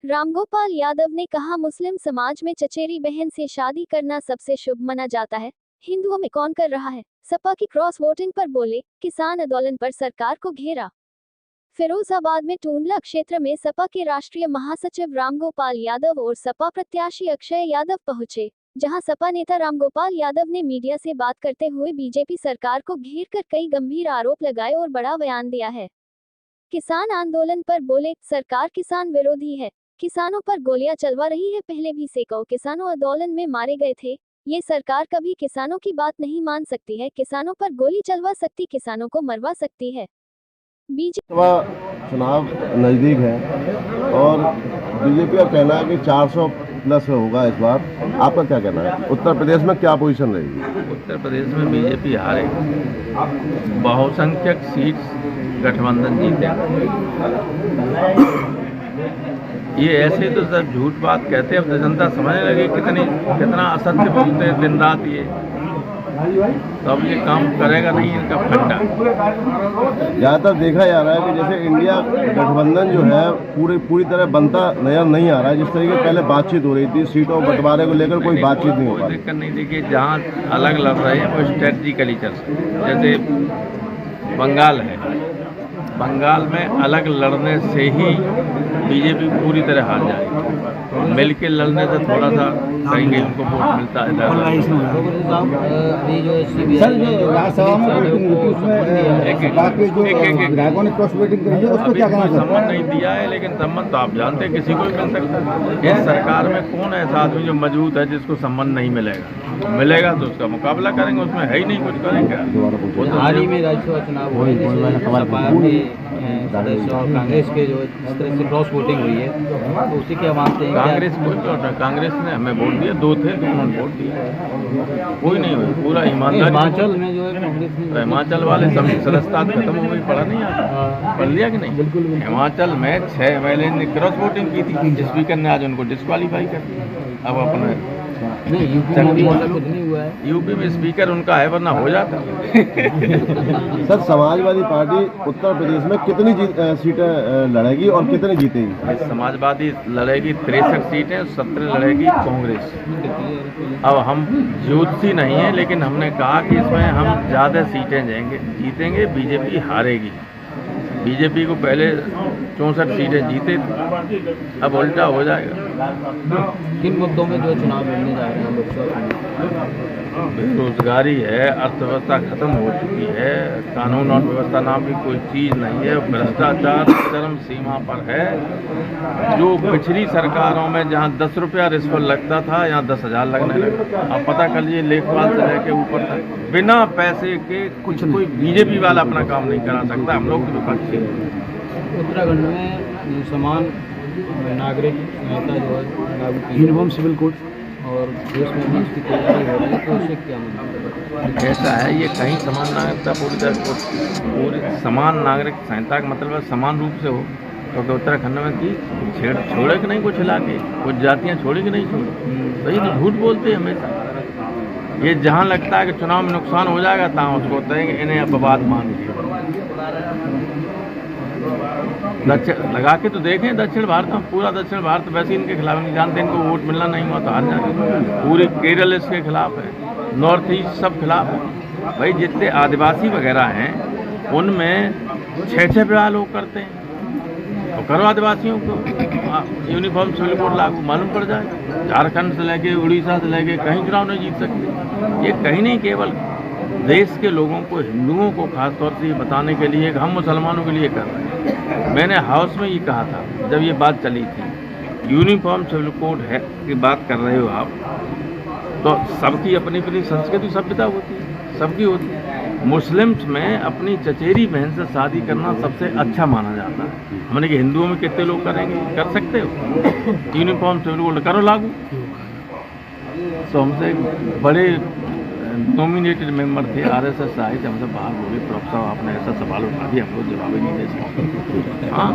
रामगोपाल यादव ने कहा, मुस्लिम समाज में चचेरी बहन से शादी करना सबसे शुभ माना जाता है, हिंदुओं में कौन कर रहा है। सपा की क्रॉस वोटिंग पर बोले, किसान आंदोलन पर सरकार को घेरा। फिरोजाबाद में टूंडला क्षेत्र में सपा के राष्ट्रीय महासचिव रामगोपाल यादव और सपा प्रत्याशी अक्षय यादव पहुंचे, जहां सपा नेता रामगोपाल यादव ने मीडिया से बात करते हुए बीजेपी सरकार को घेर कर कई गंभीर आरोप लगाए और बड़ा बयान दिया है। किसान आंदोलन पर बोले, सरकार किसान विरोधी है, किसानों पर गोलियां चलवा रही है। पहले भी सैकड़ों किसानों आंदोलन में मारे गए थे। ये सरकार कभी किसानों की बात नहीं मान सकती है, किसानों पर गोली चलवा सकती, किसानों को मरवा सकती है। चुनाव नजदीक है और बीजेपी का कहना है कि 400 प्लस होगा इस बार। आपका क्या कहना है? उत्तर प्रदेश में क्या पोजीशन रहेगी? उत्तर प्रदेश में बीजेपी हारेगी, बहुसंख्यक सीट गठबंधन जीतेगा। ये ऐसे तो सब झूठ बात कहते हैं, अब जनता समझने लगी कितना असत्य बोलते हैं दिन रात ये। तो अब ये काम करेगा नहीं इनका फंडा। ज़्यादातर देखा जा रहा है कि जैसे इंडिया गठबंधन जो है पूरी तरह बनता नजर नहीं आ रहा है। जिस तरीके पहले बातचीत हो रही थी, सीटों बंटवारे को लेकर कोई बातचीत नहीं हो रही। दिक्कत नहीं, देखिए जहाँ अलग लड़ रहे हैं वो स्ट्रेटजिकली चल सकते। जैसे बंगाल है, बंगाल में अलग लड़ने से ही बीजेपी पूरी तरह हार जाएगी। मिल के लड़ने से थोड़ा सा कहीं उनको वोट मिलता है। सम्मान नहीं दिया है, लेकिन सम्मान तो आप जानते हैं किसी को भी मिल सकता है। इस सरकार में कौन ऐसा आदमी जो मजबूत है जिसको सम्मान नहीं मिलेगा तो उसका मुकाबला करेंगे, उसमें है ही नहीं कुछ करेंगे। हाल ही में राज्यसभा चुनाव हुए, सदस्य और कांग्रेस के जो इस तरह से क्रॉस वोटिंग हुई है, तो उसी के मानते हैं कांग्रेस ने हमें वोट दिया, 2 थे तो उन्होंने वोट दिया, कोई नहीं हुई। पूरा हिमाचल में जो है कांग्रेस हिमाचल वाले सदस्यता खत्म हो गई, पढ़ा नहीं आता, पढ़ लिया कि नहीं? बिल्कुल। हिमाचल में 6 MLA ने क्रॉस वोटिंग की थी, स्पीकर ने आज उनको डिस्क्वालीफाई कर दिया। अब अपने यूपी में स्पीकर उनका है, वरना हो जाता। सर, समाजवादी पार्टी उत्तर प्रदेश में कितनी सीटें लड़ेगी और कितनी जीतेगी? समाजवादी लड़ेगी 63 सीटें, 17 लड़ेगी कांग्रेस। अब हम ज्योतिषी नहीं है, लेकिन हमने कहा कि इसमें हम ज़्यादा सीटें जीतेंगे, बीजेपी हारेगी। बीजेपी को पहले 64 सीटें जीते थे, अब उल्टा हो जाएगा। किन मुद्दों में जो चुनाव लड़ने जा रहे हैं? बेरोजगारी है, अर्थव्यवस्था खत्म हो चुकी है, कानून और व्यवस्था नाम की कोई चीज़ नहीं है, भ्रष्टाचार चरम सीमा पर है। जो पिछली सरकारों में जहां 10 रुपया रिश्वत लगता था, यहाँ 10,000 लगने लगा। अब पता कर लीजिए, लेखपाल से लेकर ऊपर तक बिना पैसे के कुछ कोई बीजेपी वाला अपना काम नहीं करा सकता। हम लोग विपक्षी। उत्तराखंड में समान नागरिक संहिता जो है लागू की, यूनिफॉर्म सिविल कोड, और देश में भी इसकी तैयारी हो रही है, तो उससे क्या मतलब? ऐसा है, ये कहीं समान नागरिकता पूरी समान नागरिक संहिता का मतलब है समान रूप से हो। तो उत्तराखंड में की छोड़े कि नहीं कुछ इलाके, कुछ जातियाँ छोड़ी कि नहीं छोड़ी, तो ये तो झूठ बोलते हैं हमेशा। ये जहाँ लगता है कि चुनाव में नुकसान हो जाएगा, तहाँ उसको होता है कि इन्हें अपवाद मान के लगा के तो देखें। दक्षिण भारत में, पूरा दक्षिण भारत वैसे इनके खिलाफ नहीं जानते, इनको वोट मिलना नहीं हुआ तो हार जाएंगे। पूरे केरल इसके खिलाफ है, नॉर्थ ईस्ट सब खिलाफ है। भाई जितने आदिवासी वगैरह हैं उनमें 6-6 विवाह लोग करते हैं, तो करो आदिवासियों को यूनिफॉर्म सिविल कोड लागू, मालूम पड़ जाए। झारखंड से लेके उड़ीसा से लेके कहीं चुनाव नहीं जीत सकते। ये कहीं नहीं, केवल देश के लोगों को, हिंदुओं को खासतौर से ये बताने के लिए कि हम मुसलमानों के लिए कर रहे हैं। मैंने हाउस में ये कहा था जब ये बात चली थी, यूनिफॉर्म सिविल कोड है की बात कर रहे हो आप, तो सबकी अपनी अपनी संस्कृति सभ्यता होती है, सबकी होती है। मुस्लिम्स में अपनी चचेरी बहन से शादी करना सबसे अच्छा माना जाता है। हमने कि हिंदुओं में कितने लोग करेंगे? कर सकते हो, यूनिफॉर्म सिविल कोड करो लागू। तो हमसे बड़े नॉमिनेटेड मेंबर थे RSS साहित्य, हमसे बाहर बोले, प्रोफेसर आपने ऐसा सवाल उठा दिया, हम लोग जवाब ही नहीं दे सकते। हाँ।